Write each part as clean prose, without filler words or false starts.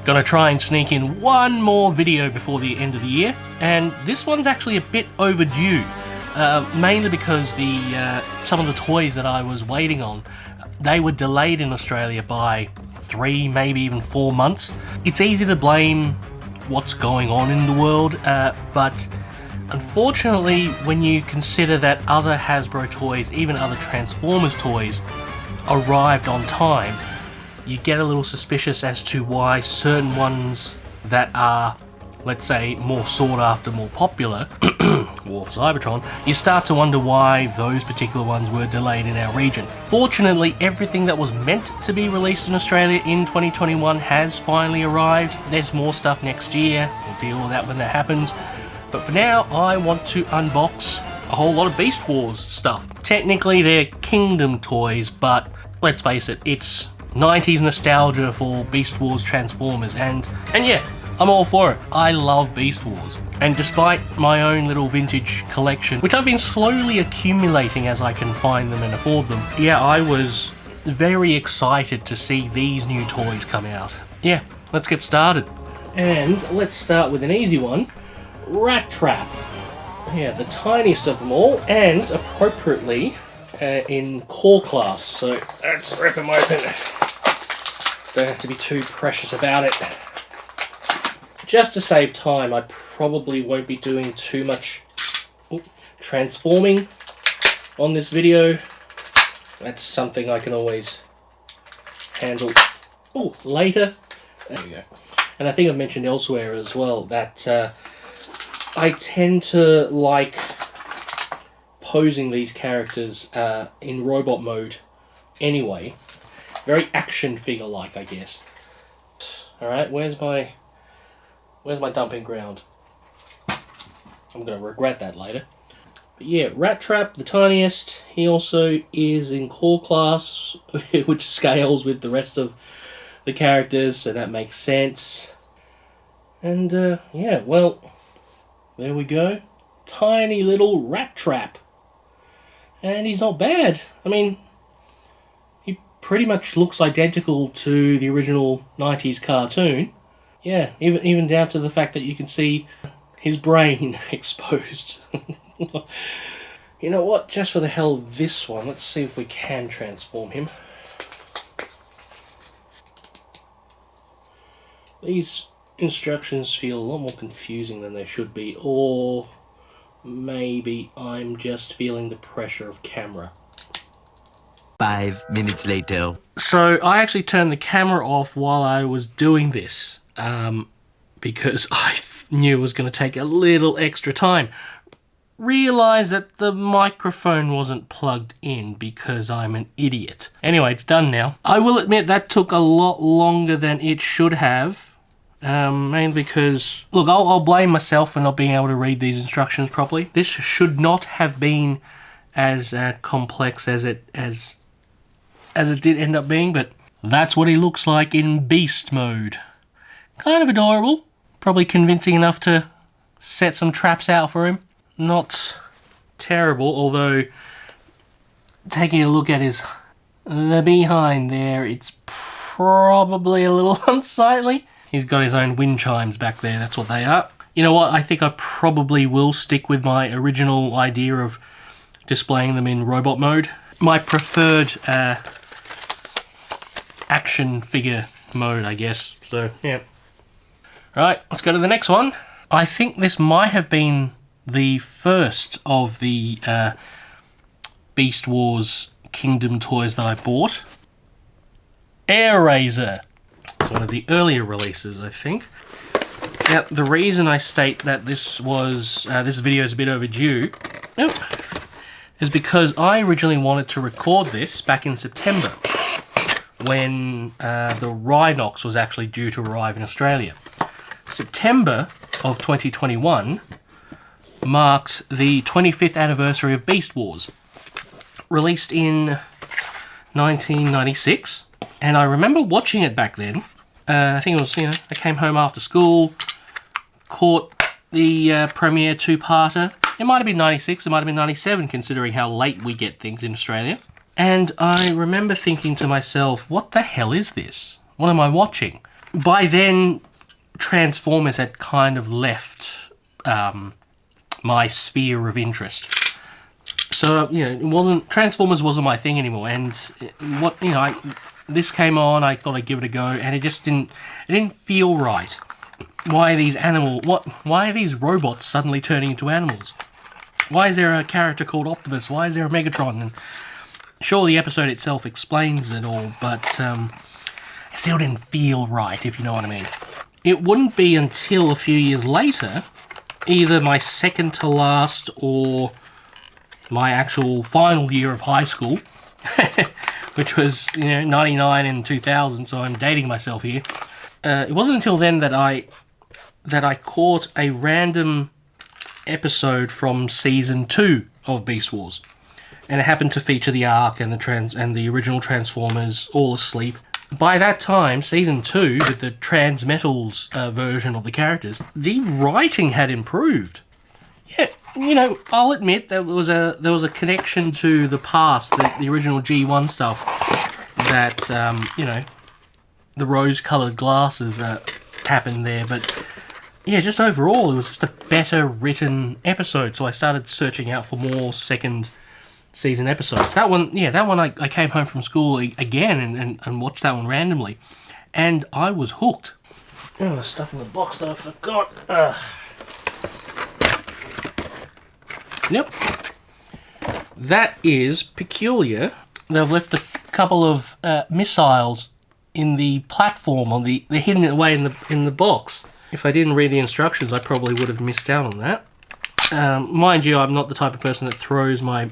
Gonna try and sneak in one more video before the end of the year, and this one's actually a bit overdue, mainly because some of the toys that I was waiting on, they were delayed in Australia by 3, maybe even 4 months. It's easy to blame what's going on in the world, but unfortunately, when you consider that other Hasbro toys, even other Transformers toys, arrived on time, you get a little suspicious as to why certain ones that are, let's say, more sought after, more popular, War for Cybertron, you start to wonder why those particular ones were delayed in our region. Fortunately, everything that was meant to be released in Australia in 2021 has finally arrived. There's more stuff next year, we'll deal with that when that happens. But for now, I want to unbox a whole lot of Beast Wars stuff. Technically, they're Kingdom toys, but let's face it, it's 90s nostalgia for Beast Wars Transformers, and yeah, I'm all for it. I love Beast Wars. And despite my own little vintage collection, which I've been slowly accumulating as I can find them and afford them, yeah, I was very excited to see these new toys come out. Yeah, let's get started. And let's start with an easy one. Rat Trap. Yeah, the tiniest of them all, and appropriately in core class. So let's rip them open. Don't have to be too precious about it. Just to save time, I probably won't be doing too much transforming on this video. That's something I can always handle later. There we go. And I think I've mentioned elsewhere as well that I tend to like posing these characters in robot mode anyway. Very action figure-like, I guess. Alright, where's my dumping ground? I'm gonna regret that later. But yeah, Rat Trap, the tiniest. He also is in core class, which scales with the rest of the characters, so that makes sense. And yeah, well, there we go. Tiny little Rat Trap. And he's not bad. I mean, he pretty much looks identical to the original 90s cartoon. Yeah, even down to the fact that you can see his brain exposed. You know what? Just for the hell of this one, let's see if we can transform him. These instructions feel a lot more confusing than they should be, or maybe I'm just feeling the pressure of camera. 5 minutes later. So I actually turned the camera off while I was doing this, because I knew it was going to take a little extra time. Realised that the microphone wasn't plugged in because I'm an idiot. Anyway, it's done now. I will admit that took a lot longer than it should have. Mainly because, look, I'll blame myself for not being able to read these instructions properly. This should not have been as complex as it did end up being, but that's what he looks like in beast mode. Kind of adorable. Probably convincing enough to set some traps out for him. Not terrible, although taking a look at the behind there, it's probably a little unsightly. He's got his own wind chimes back there, that's what they are. You know what, I think I probably will stick with my original idea of displaying them in robot mode. My preferred action figure mode, I guess. So, yeah. Right, let's go to the next one. I think this might have been the first of the Beast Wars Kingdom toys that I bought. Air Razor. One of the earlier releases, I think. Now, the reason I state that this video is a bit overdue, is because I originally wanted to record this back in September, when the Rhinox was actually due to arrive in Australia. September of 2021 marked the 25th anniversary of Beast Wars, released in 1996, and I remember watching it back then. I think it was, I came home after school, caught the premiere two-parter. It might have been 96, it might have been 97, considering how late we get things in Australia. And I remember thinking to myself, what the hell is this? What am I watching? by then, Transformers had kind of left my sphere of interest. So, Transformers wasn't my thing anymore, and this came on, I thought I'd give it a go, and it didn't feel right. Why are these robots suddenly turning into animals? Why is there a character called Optimus? Why is there a Megatron? And sure, the episode itself explains it all, but it still didn't feel right, if you know what I mean. It wouldn't be until a few years later, either my second to last or my actual final year of high school, which was 99 and 2000, so I'm dating myself here. It wasn't until then that I caught a random episode from season 2 of Beast Wars, and it happened to feature the Ark and the original Transformers all asleep. By that time, season 2, with the Transmetals version of the characters, the writing had improved. Yeah, I'll admit there was a connection to the past, the original G1 stuff, that the rose-coloured glasses happened there, but yeah, just overall, it was just a better written episode, so I started searching out for more second season episodes. That one I came home from school again and watched that one randomly, and I was hooked. Oh, the stuff in the box that I forgot. Yep. That is Peculiar. They've left a couple of missiles in the platform, they're hidden away in the box. If I didn't read the instructions, I probably would have missed out on that. Mind you, I'm not the type of person that throws my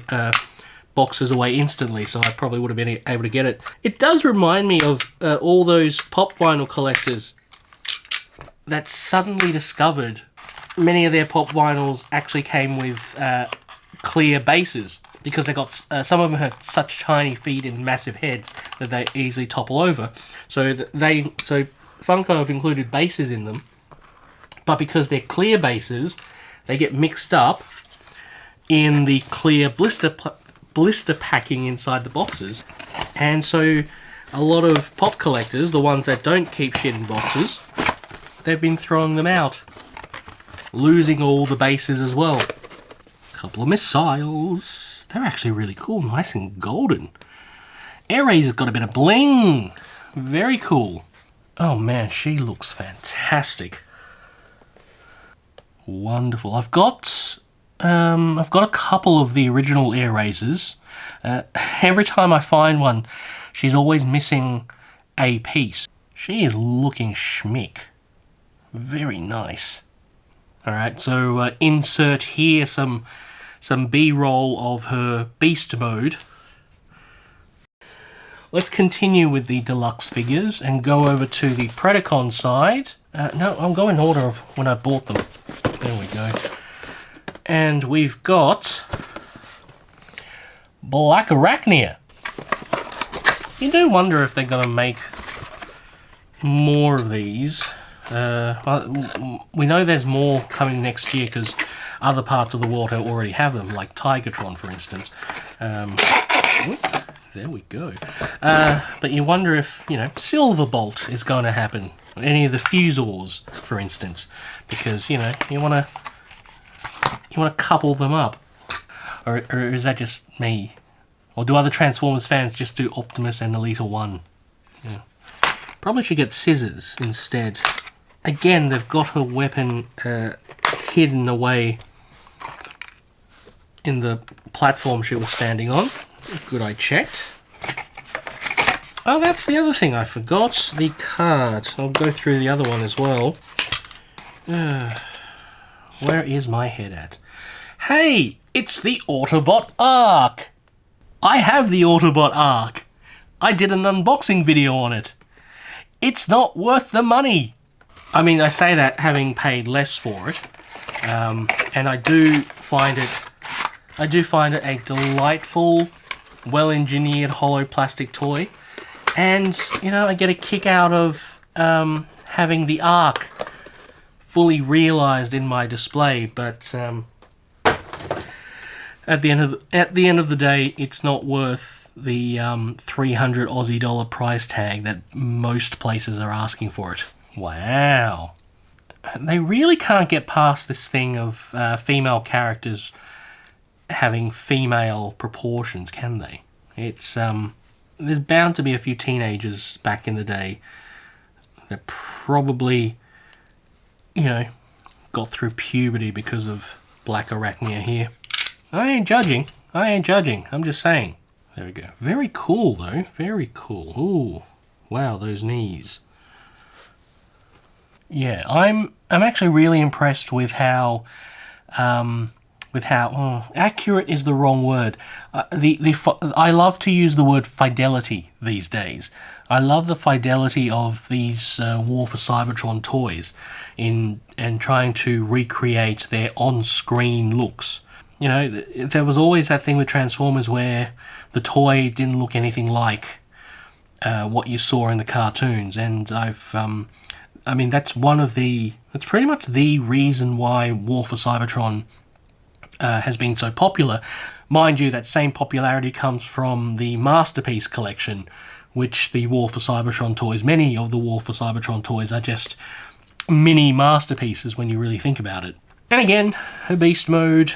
boxes away instantly, so I probably would have been able to get it. It does remind me of all those pop vinyl collectors that suddenly discovered many of their pop vinyls actually came with clear bases, because they got some of them have such tiny feet and massive heads that they easily topple over. So Funko have included bases in them, but because they're clear bases, they get mixed up in the clear blister packing inside the boxes. And so a lot of pop collectors, the ones that don't keep shit in boxes, they've been throwing them out, losing all the bases as well. Couple of missiles. They're actually really cool, nice and golden. Air Razor's got a bit of bling. Very cool. Oh man, she looks fantastic. Wonderful. I've got a couple of the original Air Razors. Every time I find one, she's always missing a piece. She is looking schmick. Very nice. Alright, so insert here some B-roll of her beast mode. Let's continue with the deluxe figures and go over to the Predacon side. No, I'll go in order of when I bought them. There we go. And we've got Black Arachnia. You do wonder if they're going to make more of these. We know there's more coming next year because other parts of the water already have them, like Tigertron, for instance. There we go. But you wonder if, Silverbolt is going to happen. Any of the Fusors, for instance. Because, you want to couple them up. Or is that just me? Or do other Transformers fans just do Optimus and Elita 1? Yeah. Probably should get scissors instead. Again, they've got her weapon hidden away in the platform she was standing on. Good, I checked. Oh, that's the other thing I forgot. The card. I'll go through the other one as well. Where is my head at? Hey, it's the Autobot Ark! I have the Autobot Ark. I did an unboxing video on it. It's not worth the money. I mean, I say that having paid less for it. And I do find it a delightful, well-engineered hollow plastic toy. And, I get a kick out of having the Ark fully realised in my display, but at the end of the day, it's not worth the 300 Aussie dollar price tag that most places are asking for it. Wow. They really can't get past this thing of female characters having female proportions, can they? It's there's bound to be a few teenagers back in the day that probably, you know, got through puberty because of black arachnia here. I ain't judging. I'm just saying. There we go. Very cool, though. Very cool. Ooh. Wow, those knees. Yeah, I'm actually really impressed with how accurate is the wrong word. I love to use the word fidelity these days. I love the fidelity of these War for Cybertron toys and trying to recreate their on-screen looks. You know, there was always that thing with Transformers where the toy didn't look anything like what you saw in the cartoons, and I mean, that's pretty much the reason why War for Cybertron has been so popular. Mind you, that same popularity comes from the Masterpiece collection, which the War for Cybertron toys, many of the War for Cybertron toys are just mini masterpieces when you really think about it. And again, a beast mode,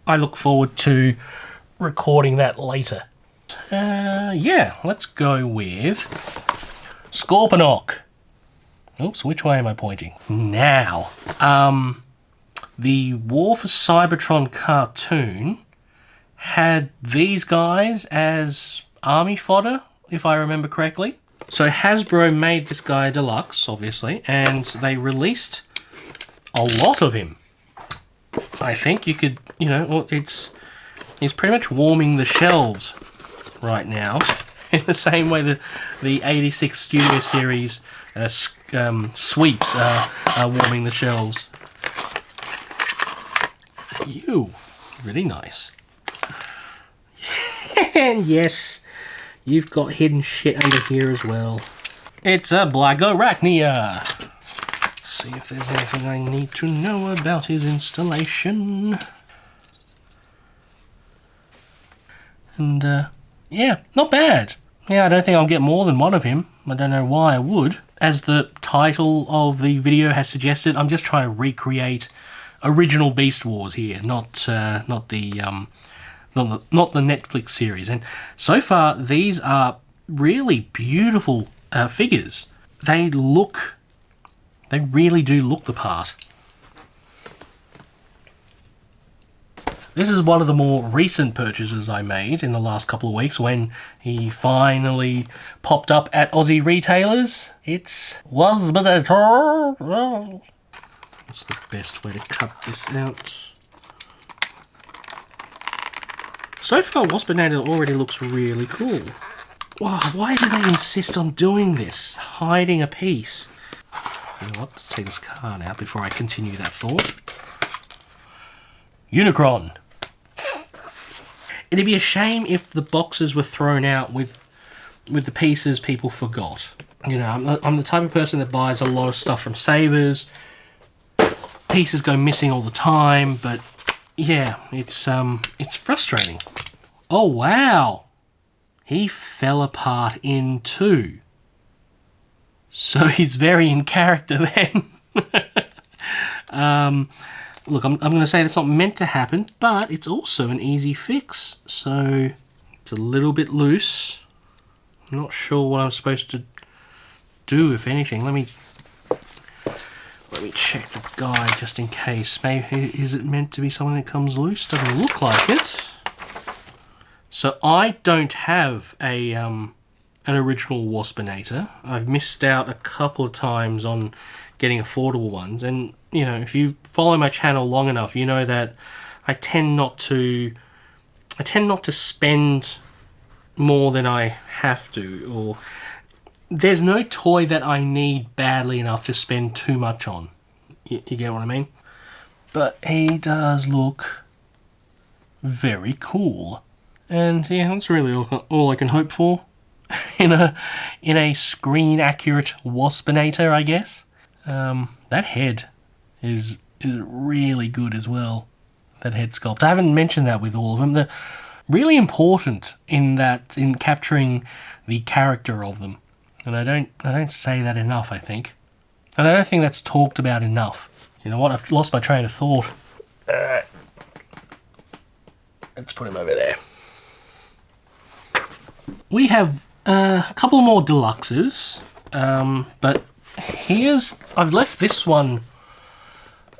I look forward to recording that later. Yeah, let's go with Scorponok. Oops, which way am I pointing? Now, the War for Cybertron cartoon had these guys as army fodder, if I remember correctly. So Hasbro made this guy deluxe, obviously, and they released a lot of him. I think you could, you know, well, it's pretty much warming the shelves right now in the same way that the 86 Studio Series sweeps are warming the shelves. Ew, really nice. And yes, you've got hidden shit under here as well. It's a Black Arachnia. See if there's anything I need to know about his installation. And yeah, not bad. Yeah, I don't think I'll get more than one of him. I don't know why I would. As the title of the video has suggested, I'm just trying to recreate original Beast Wars here, not the Netflix series. And so far, these are really beautiful figures. They really do look the part. This is one of the more recent purchases I made in the last couple of weeks when he finally popped up at Aussie retailers. It's Waspinator. What's the best way to cut this out? So far, Waspinator already looks really cool. Wow, why do they insist on doing this? Hiding a piece. You know what? Let's take this card out before I continue that thought. Unicron. It'd be a shame if the boxes were thrown out with the pieces people forgot. You know, I'm the type of person that buys a lot of stuff from Savers. Pieces go missing all the time, but yeah, it's frustrating. Oh wow, he fell apart in two. So he's very in character then. Look, I'm going to say that's not meant to happen, but it's also an easy fix. So it's a little bit loose. I'm not sure what I'm supposed to do, if anything. Let me check the guide just in case. Maybe is it meant to be something that comes loose? Doesn't look like it. So I don't have an original Waspinator. I've missed out a couple of times on getting affordable ones, and you know, if you follow my channel long enough, you know that I tend not to spend more than I have to, or there's no toy that I need badly enough to spend too much on. You get what I mean? But he does look very cool, and yeah, that's really all I can hope for in a screen accurate Waspinator, I guess. That head is really good as well. That head sculpt. I haven't mentioned that with all of them. really important in capturing the character of them. And I don't say that enough, I think. And I don't think that's talked about enough. You know what? I've lost my train of thought. Let's put him over there. We have a couple more deluxes, but I've left this one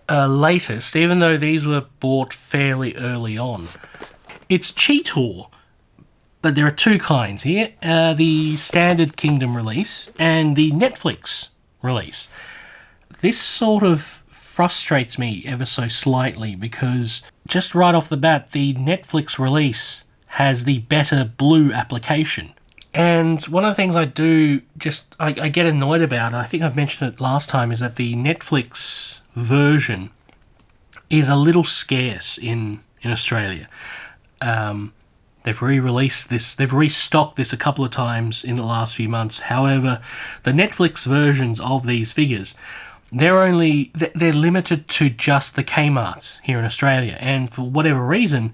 latest, even though these were bought fairly early on. It's Cheetor, but there are two kinds here, the Standard Kingdom release and the Netflix release. This sort of frustrates me ever so slightly because just right off the bat, the Netflix release has the better blue application. And one of the things I get annoyed about, I think I've mentioned it last time, is that the Netflix version is a little scarce in Australia. They've re-released this, they've restocked this a couple of times in the last few months. However, the Netflix versions of these figures, they're limited to just the Kmarts here in Australia. And for whatever reason,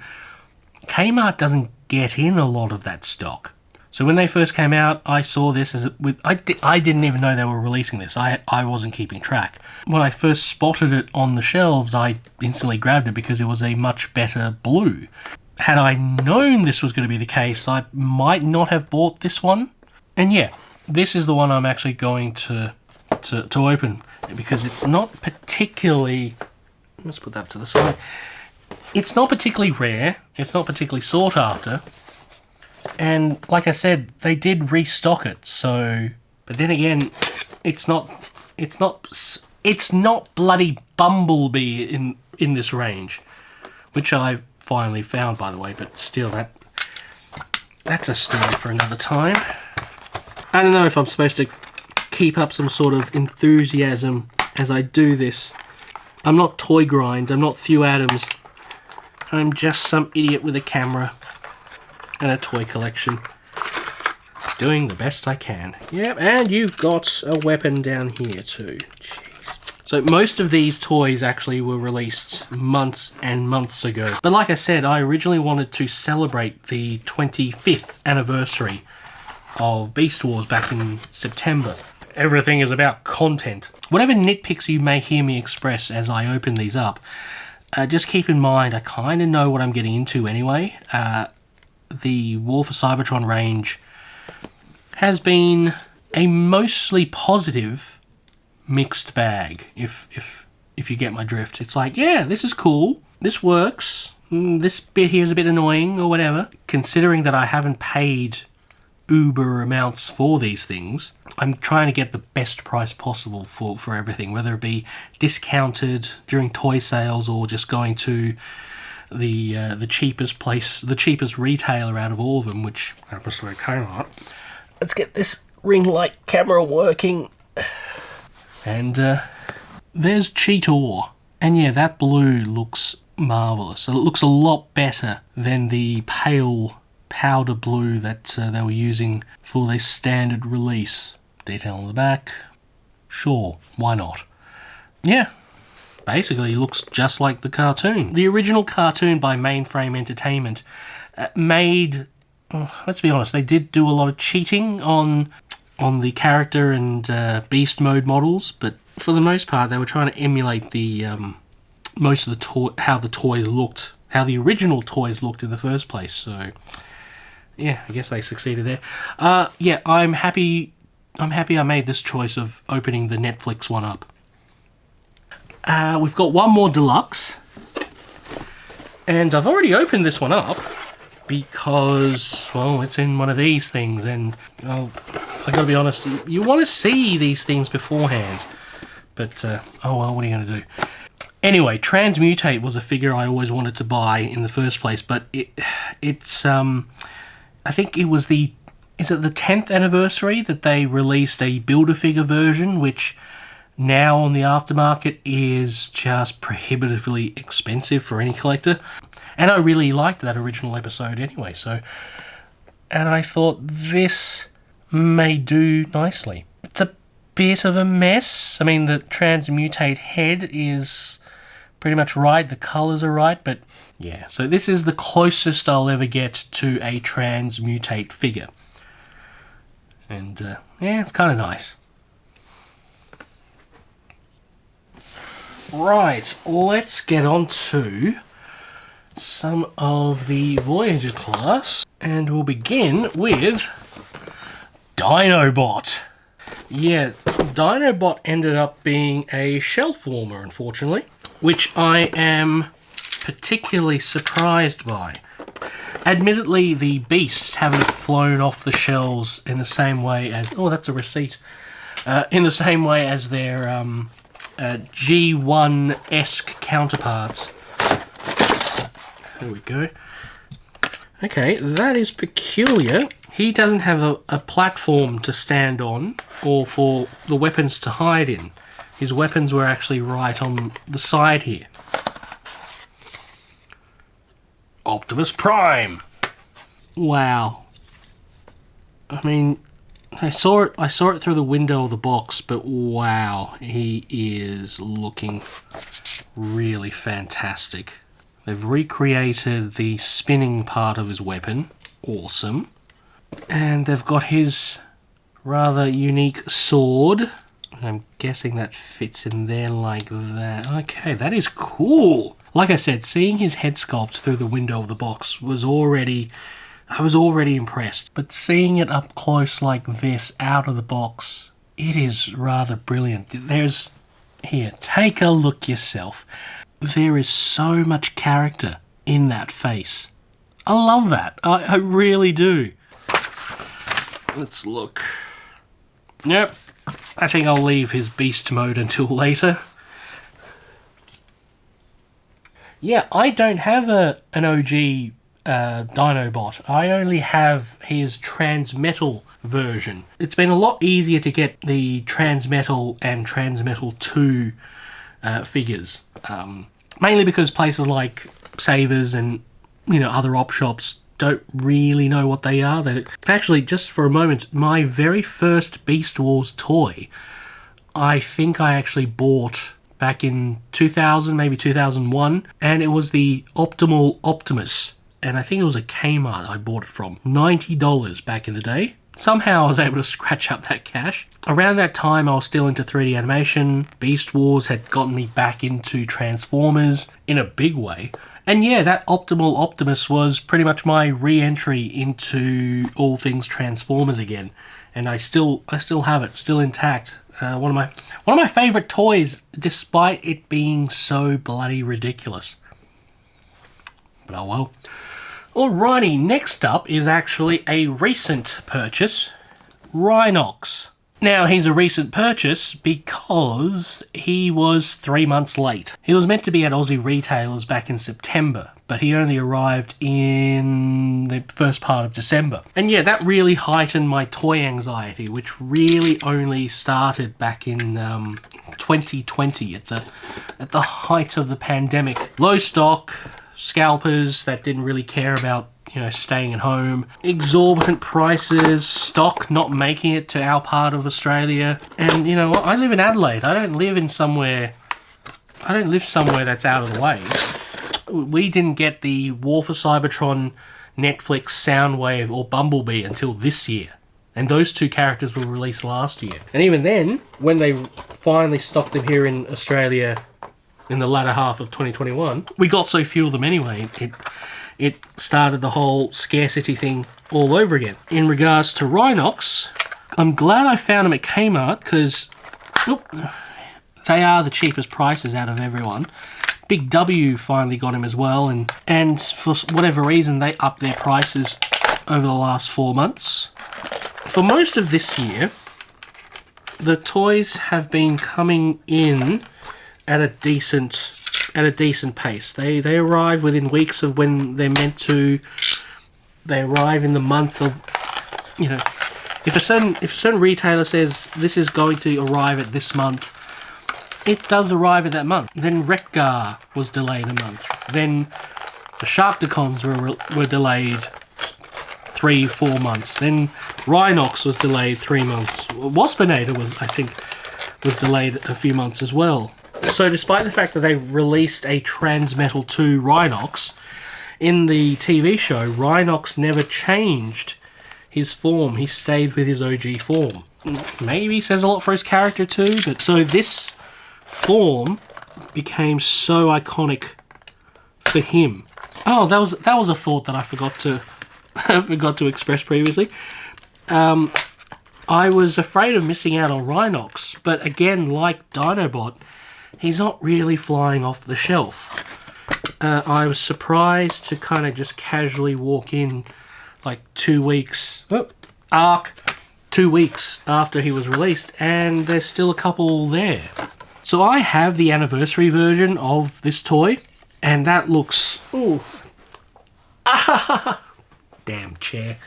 Kmart doesn't get in a lot of that stock. So when they first came out, I saw this I didn't even know they were releasing this. I wasn't keeping track. When I first spotted it on the shelves, I instantly grabbed it because it was a much better blue. Had I known this was going to be the case, I might not have bought this one. And yeah, this is the one I'm actually going to open because it's not particularly... Let's put that to the side. It's not particularly rare. It's not particularly sought after. And like I said, they did restock it. So, but then again, it's not bloody Bumblebee in this range, which I finally found, by the way. But still, that's a story for another time. I don't know if I'm supposed to keep up some sort of enthusiasm as I do this. I'm not Toy Grind. I'm not Thew Adams. I'm just some idiot with a camera and a toy collection, doing the best I can. Yep, and you've got a weapon down here too. Jeez. So most of these toys actually were released months and months ago. But like I said, I originally wanted to celebrate the 25th anniversary of Beast Wars back in September. Everything is about content. Whatever nitpicks you may hear me express as I open these up, just keep in mind I kind of know what I'm getting into anyway. The War for Cybertron range has been a mostly positive mixed bag, if you get my drift. It's like, yeah, this is cool, this works, this bit here is a bit annoying, or whatever. Considering that I haven't paid uber amounts for these things, I'm trying to get the best price possible for everything, whether it be discounted during toy sales or just going to the cheapest place, the cheapest retailer out of all of them, which happens to be Kmart. Let's get this ring light camera working. And there's Cheetor. And yeah, that blue looks marvellous. It looks a lot better than the pale powder blue that they were using for their standard release. Detail on the back. Sure, why not? Yeah. Basically looks just like the cartoon. The original cartoon by Mainframe Entertainment made... let's be honest, they did do a lot of cheating on the character and beast mode models, but for the most part they were trying to emulate the most of the how the toys looked, how the original toys looked in the first place. So yeah, I guess they succeeded there. Yeah, I'm happy I made this choice of opening the Netflix one up. We've got one more deluxe, and I've already opened this one up because, well, it's in one of these things, and well, I gotta be honest, you want to see these things beforehand, but oh well, what are you gonna do? Anyway, Transmutate was a figure I always wanted to buy in the first place, but it's I think it was the 10th anniversary that they released a Build-A-Figure version, which now on the aftermarket is just prohibitively expensive for any collector. And I really liked that original episode anyway, so... And I thought this may do nicely. It's a bit of a mess. I mean, the Transmutate head is pretty much right. The colors are right, but yeah. So this is the closest I'll ever get to a transmutate figure. And yeah, it's kind of nice. Right, let's get on to some of the Voyager class. And we'll begin with Dinobot. Yeah, Dinobot ended up being a shell former, unfortunately, which I am particularly surprised by. Admittedly, the beasts haven't flown off the shelves in the same way as... Oh, that's a receipt. In the same way as their G1-esque counterparts. There we go. Okay, that is peculiar. He doesn't have a platform to stand on or for the weapons to hide in. His weapons were actually right on the side here. Optimus Prime! Wow. I mean, I saw it through the window of the box, but wow, he is looking really fantastic. They've recreated the spinning part of his weapon. Awesome. And they've got his rather unique sword. I'm guessing that fits in there like that. Okay, that is cool. Like I said, seeing his head sculpt through the window of the box was already... I was already impressed. But seeing it up close like this, out of the box, it is rather brilliant. There's... Here, take a look yourself. There is so much character in that face. I love that. I really do. Let's look. Nope. I think I'll leave his beast mode until later. Yeah, I don't have an OG Dinobot. I only have his Transmetal version. It's been a lot easier to get the Transmetal and Transmetal 2 figures. Mainly because places like Savers and, you know, other op shops don't really know what they are. Actually, just for a moment, my very first Beast Wars toy, I think I actually bought back in 2000, maybe 2001, and it was the Optimal Optimus, and I think it was a Kmart I bought it from. $90 back in the day. Somehow I was able to scratch up that cash. Around that time I was still into 3D animation. Beast Wars had gotten me back into Transformers in a big way. And yeah, that Optimal Optimus was pretty much my re-entry into all things Transformers again. And I still have it, still intact. One of my favourite toys, despite it being so bloody ridiculous. But oh well. Alrighty, next up is actually a recent purchase, Rhinox. Now, he's a recent purchase because he was 3 months late. He was meant to be at Aussie retailers back in September, but he only arrived in the first part of December. And yeah, that really heightened my toy anxiety, which really only started back in 2020 at the height of the pandemic. Low stock, scalpers that didn't really care about, you know, staying at home, exorbitant prices, stock not making it to our part of Australia. And you know what? I live in Adelaide. I don't live somewhere that's out of the way. We didn't get the War for Cybertron, Netflix, Soundwave, or Bumblebee until this year. And those two characters were released last year. And even then, when they finally stocked them here in Australia in the latter half of 2021, we got so few of them anyway. It started the whole scarcity thing all over again. In regards to Rhinox, I'm glad I found them at Kmart because they are the cheapest prices out of everyone. Big W finally got him as well, and for whatever reason they upped their prices over the last 4 months. For most of this year, the toys have been coming in at a decent pace. They arrive within weeks of when they're meant to. They arrive in the month of, you know, if a certain retailer says this is going to arrive at this month, it does arrive at that month. Then Wreck-Gar was delayed a month. Then the Sharkticons were delayed 3-4 months. Then Rhinox was delayed 3 months. Waspinator was delayed a few months as well. So despite the fact that they released a Transmetal 2 Rhinox, in the TV show, Rhinox never changed his form. He stayed with his OG form. Maybe says a lot for his character too, but so this form became so iconic for him. Oh, that was a thought that I forgot to express previously. I was afraid of missing out on Rhinox, but again, like Dinobot, he's not really flying off the shelf. I was surprised to kind of just casually walk in like 2 weeks, 2 weeks after he was released, and there's still a couple there. So I have the anniversary version of this toy, and that looks... Ooh. Damn chair.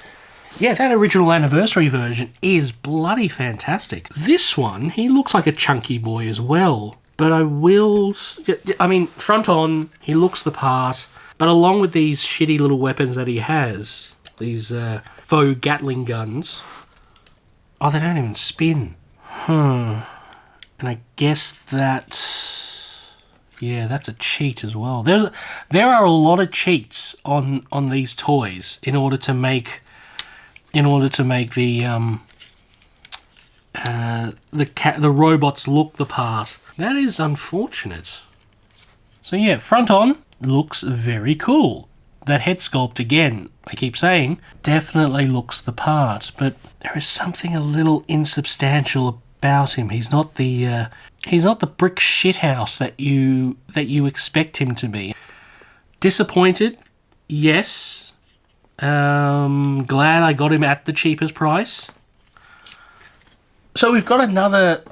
Yeah, that original anniversary version is bloody fantastic. This one, he looks like a chunky boy as well. But I mean, front on, he looks the part. But along with these shitty little weapons that he has, these faux Gatling guns... Oh, they don't even spin. And I guess that... Yeah, that's a cheat as well. There are a lot of cheats on these toys in order to make the robots look the part. That is unfortunate. So yeah, front on looks very cool. That head sculpt again, I keep saying, definitely looks the part, but there is something a little insubstantial about him. He's not the brick shithouse that you expect him to be. Disappointed, yes. Glad I got him at the cheapest price. So we've got another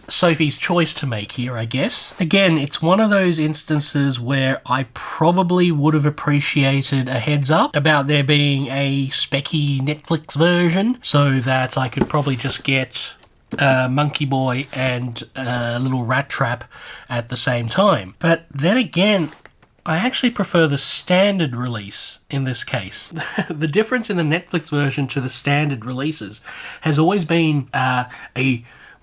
Sophie's Choice to make here, I guess. Again, it's one of those instances where I probably would have appreciated a heads up about there being a specky Netflix version so that I could probably just get Monkey Boy and little Rat Trap at the same time. But then again, I actually prefer the standard release in this case. The difference in the Netflix version to the standard releases has always been a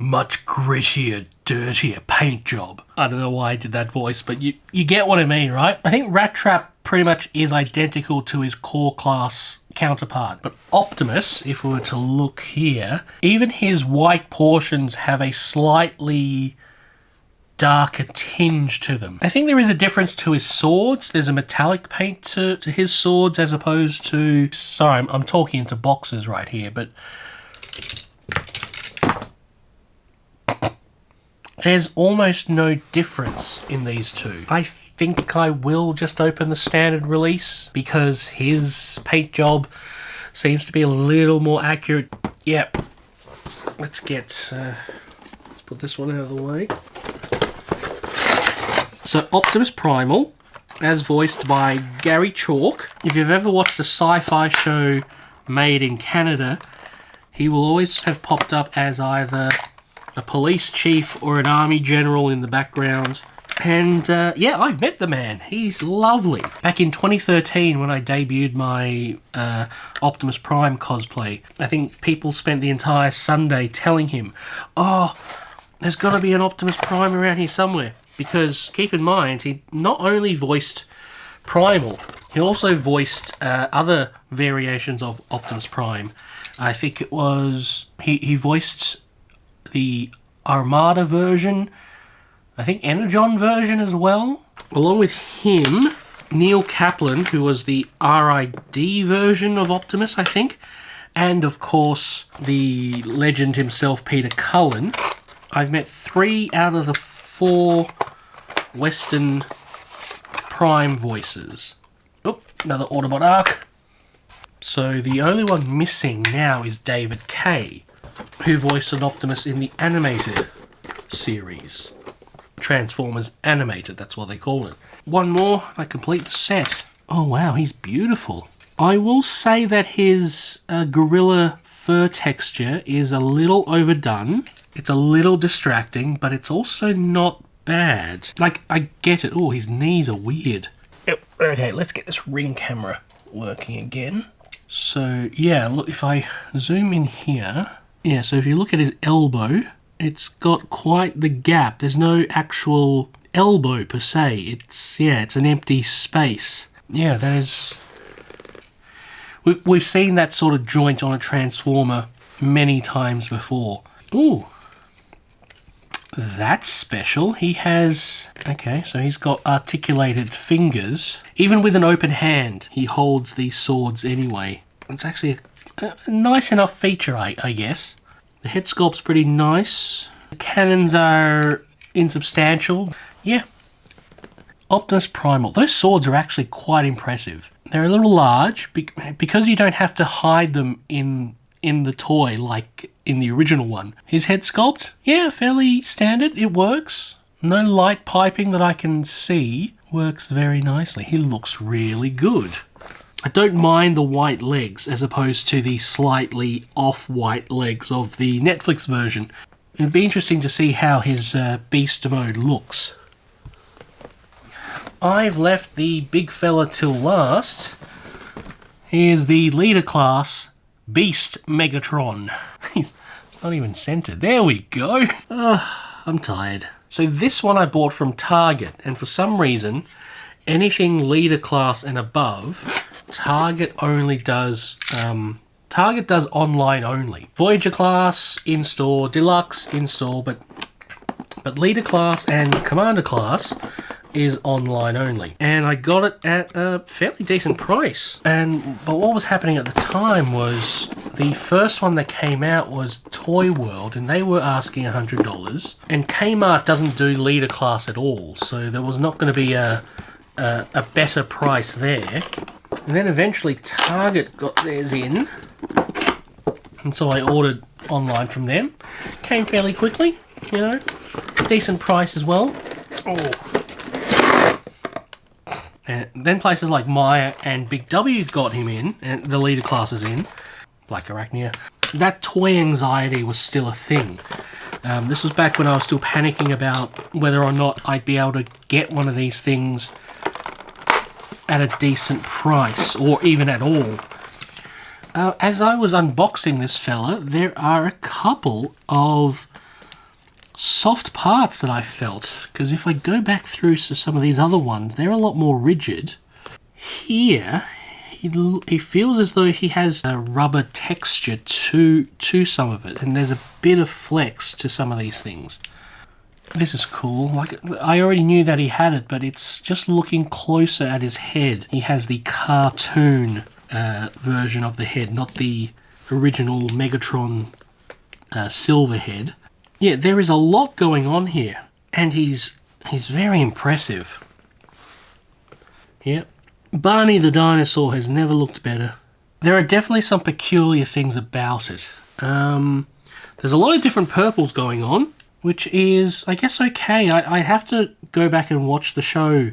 much grittier, dirtier paint job. I don't know why I did that voice, but you get what I mean, right? I think Rat Trap pretty much is identical to his core class counterpart. But Optimus, if we were to look here, even his white portions have a slightly darker tinge to them. I think there is a difference to his swords. There's a metallic paint to his swords as opposed to... Sorry, I'm talking into boxes right here, but... There's almost no difference in these two. I think I will just open the standard release because his paint job seems to be a little more accurate. Yep. Let's put this one out of the way. So Optimus Primal, as voiced by Gary Chalk. If you've ever watched a sci-fi show made in Canada, he will always have popped up as either a police chief or an army general in the background. And yeah, I've met the man. He's lovely. Back in 2013 when I debuted my Optimus Prime cosplay, I think people spent the entire Sunday telling him, oh, there's got to be an Optimus Prime around here somewhere. Because, keep in mind, he not only voiced Primal, he also voiced other variations of Optimus Prime. I think it was... He voiced the Armada version, I think Energon version as well. Along with him, Neil Kaplan, who was the RID version of Optimus, I think. And, of course, the legend himself, Peter Cullen. I've met 3 out of the 4 Western Prime voices. Oh, another Autobot arc. So the only one missing now is David Kay, who voiced an Optimus in the animated series. Transformers Animated, that's what they call it. One more, I complete the set. Oh wow, he's beautiful. I will say that his gorilla fur texture is a little overdone. It's a little distracting, but it's also not bad. Like, I get it. Oh, his knees are weird. Okay, let's get this ring camera working again. So, yeah, look, if I zoom in here... Yeah, so if you look at his elbow, It's got quite the gap. There's no actual elbow per se. It's an empty space. Yeah, there's... We've seen that sort of joint on a Transformer many times before. Ooh. That's special. He has... Okay, so he's got articulated fingers. Even with an open hand, he holds these swords anyway. It's actually a nice enough feature, I guess. The head sculpt's pretty nice. The cannons are insubstantial. Yeah. Optimus Primal. Those swords are actually quite impressive. They're a little large because you don't have to hide them in the toy like in the original one. His head sculpt, yeah, fairly standard. It works. No light piping that I can see. Works very nicely. He looks really good. I don't mind the white legs as opposed to the slightly off-white legs of the Netflix version. It'd be interesting to see how his beast mode looks. I've left the big fella till last. Here's the leader class, Beast Megatron. It's not even centered. There we go. I'm tired. So this one I bought from Target, and for some reason, anything leader class and above, Target only does... Target does online only. Voyager class, in-store. Deluxe, in-store. But leader class and commander class is online only. And I got it at a fairly decent price. But what was happening at the time was the first one that came out was Toy World, and they were asking $100. And Kmart doesn't do leader class at all, so there was not going to be a better price there. And then eventually Target got theirs in, and so I ordered online from them. Came fairly quickly, you know, decent price as well. And then places like Maya and Big W got him in, and the leader classes in, Black Arachnia. That toy anxiety was still a thing. This was back when I was still panicking about whether or not I'd be able to get one of these things at a decent price, or even at all. As I was unboxing this fella, there are a couple of soft parts that I felt, because if I go back through to some of these other ones, they're a lot more rigid. Here, he feels as though he has a rubber texture to some of it, and there's a bit of flex to some of these things. This is cool. Like, I already knew that he had it, but it's just looking closer at his head. He has the cartoon version of the head, not the original Megatron silver head. Yeah, there is a lot going on here, and he's very impressive. Yep. Barney the dinosaur has never looked better. There are definitely some peculiar things about it. There's a lot of different purples going on, which is, I guess, okay. I have to go back and watch the show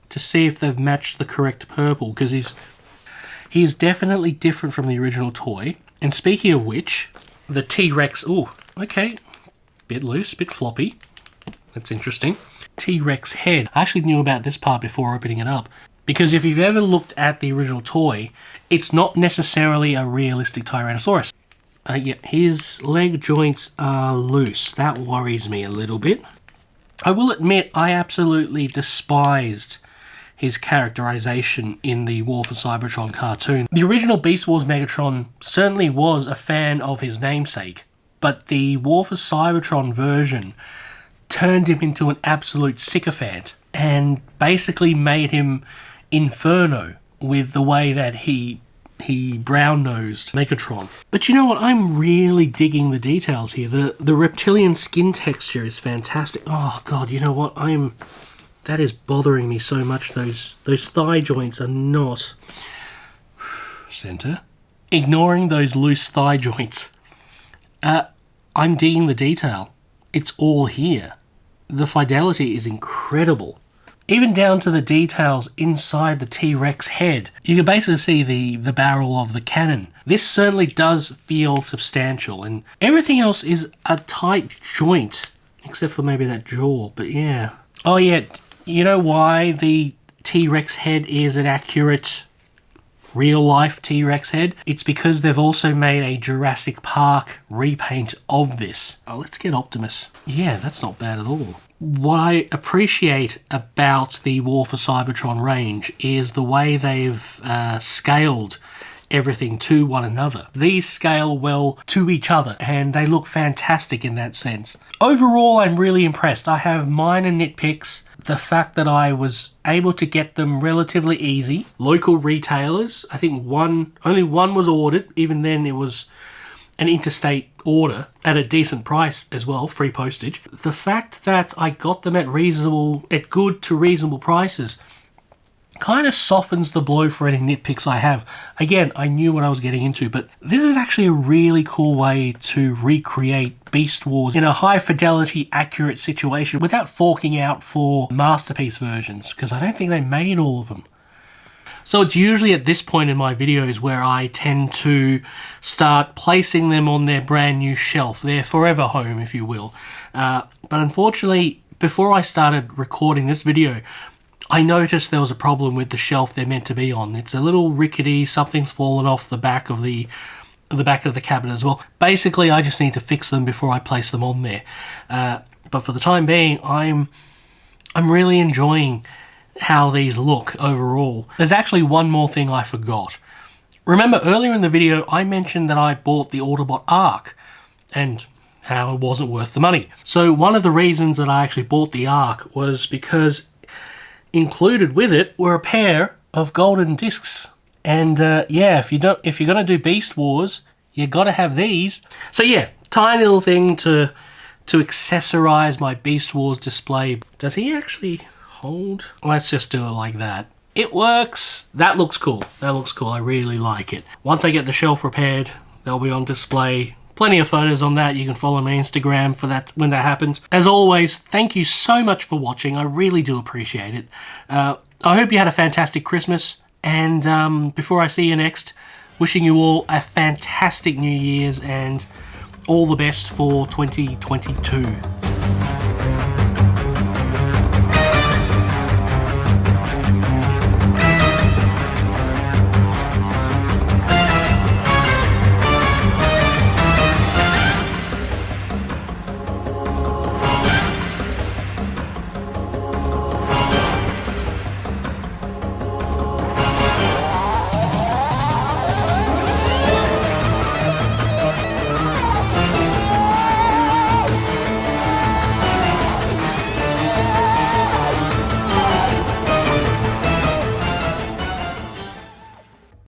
to see if they've matched the correct purple, because he's definitely different from the original toy. And speaking of which, the T-Rex... Ooh, okay. Bit loose, bit floppy. That's interesting. T-Rex head. I actually knew about this part before opening it up, because if you've ever looked at the original toy, it's not necessarily a realistic Tyrannosaurus. Yeah, his leg joints are loose. That worries me a little bit. I will admit, I absolutely despised his characterization in the War for Cybertron cartoon. The original Beast Wars Megatron certainly was a fan of his namesake, but the War for Cybertron version turned him into an absolute sycophant and basically made him Inferno with the way that he brown-nosed Megatron. But you know what? I'm really digging the details here. The reptilian skin texture is fantastic. Oh god, you know what? That is bothering me so much. Those thigh joints are not center. Ignoring those loose thigh joints. I'm digging the detail. It's all here. The fidelity is incredible. Even down to the details inside the T-Rex head. You can basically see the barrel of the cannon. This certainly does feel substantial, and everything else is a tight joint, except for maybe that jaw, but yeah. Oh yeah, you know why the T-Rex head is an accurate real life T-Rex head. It's because they've also made a Jurassic Park repaint of this. Oh, let's get Optimus. Yeah, that's not bad at all. What I appreciate about the War for Cybertron range is the way they've scaled everything to one another. These scale well to each other and they look fantastic in that sense. Overall, I'm really impressed. I have minor nitpicks. The fact that I was able to get them relatively easy. Local retailers, I think only one was ordered. Even then it was an interstate order at a decent price as well, free postage. The fact that I got them at good to reasonable prices kind of softens the blow for any nitpicks I have. Again, I knew what I was getting into, but this is actually a really cool way to recreate Beast Wars in a high fidelity, accurate situation without forking out for masterpiece versions, because I don't think they made all of them. So it's usually at this point in my videos where I tend to start placing them on their brand new shelf, their forever home, if you will. But unfortunately, before I started recording this video, I noticed there was a problem with the shelf they're meant to be on. It's a little rickety, something's fallen off the back of the cabinet as well. Basically, I just need to fix them before I place them on there. But for the time being, I'm really enjoying how these look overall. There's actually one more thing I forgot. Remember earlier in the video I mentioned that I bought the Autobot Ark and how it wasn't worth the money. So one of the reasons that I actually bought the Ark was because included with it were a pair of golden discs. And yeah, if you're gonna do Beast Wars, you gotta have these. So yeah, tiny little thing to accessorize my Beast Wars display. Does he actually hold? Let's just do it like that. It works. That looks cool. That looks cool. I really like it. Once I get the shelf repaired, they'll be on display. Plenty of photos on that. You can follow my Instagram for that when that happens. As always, thank you so much for watching. I really do appreciate it. I hope you had a fantastic Christmas. And before I see you next, wishing you all a fantastic New Year's and all the best for 2022.